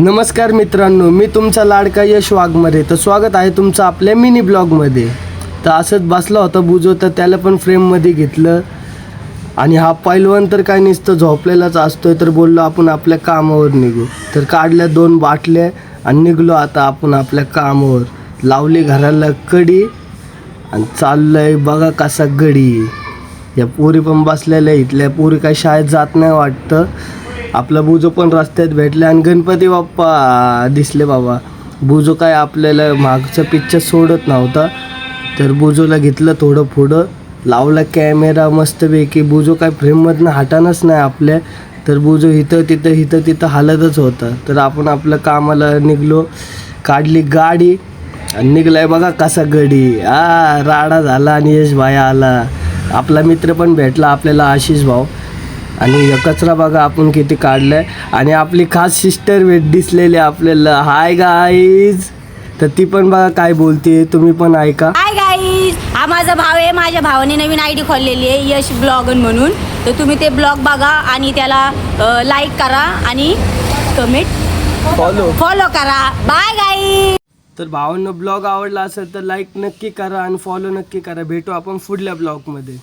नमस्कार मित्रांनो, मी तुमचा लाडका यश वाघमारे. तर स्वागत आहे तुमचं आपल्या मिनी ब्लॉगमध्ये. तर असंच बसला होता बुजो, तर त्याला पण फ्रेममध्ये घेतलं. आणि हा पैलवान तर काय नुसतं झोपलेलाच असतोय. तर बोललो आपण आपल्या कामावर निघू. तर काढल्या 2 बाटल्या आणि निघलो आता आपण आपल्या कामावर. लावली घराला कडी आणि चाललंय बघा कसा गडी. या पोरी पण बसलेल्या, इथल्या पोरी काय शाळेत जात नाही वाटतं. आपला बुजो पण रस्त्यात भेटले आणि गणपती बाप्पा दिसले बाबा. बुजो काय आपल्याला मागचं पिक्चर सोडत नव्हता. तर बुजोला घेतलं थोडं पुढं, लावला कॅमेरा मस्तपैकी. बुजो काय फ्रेममधनं हटानच नाही आपल्या. तर बुजो इथं तिथं हालतच होता. तर आपण आपल्या कामाला निघलो. काढली गाडी आणि निघलाय बघा कसा गडी. राडा झाला आणि यश भाई आला. आपला मित्र पण भेटला आपल्याला, आशिष भाऊ. आणि कचरा बघा आपण किती काढलाय. आणि आपली खास सिस्टर दिसलेली आपल्याला. Hi guys. तर ती पण बघा काय बोलते, तुम्ही पण ऐका. हाय गाईज, हा माझा भाव आहे. माझ्या भावाने नवीन आयडी खोललेली आहे, यश ब्लॉगन म्हणून. तर तुम्ही ते ब्लॉग बघा आणि त्याला लाईक करा आणि कमेंट फॉलो करा. Bye guys. तर भावांना ब्लॉग आवडला असेल तर लाईक नक्की करा आणि फॉलो नक्की करा. भेटू आपण पुढल्या ब्लॉगमध्ये.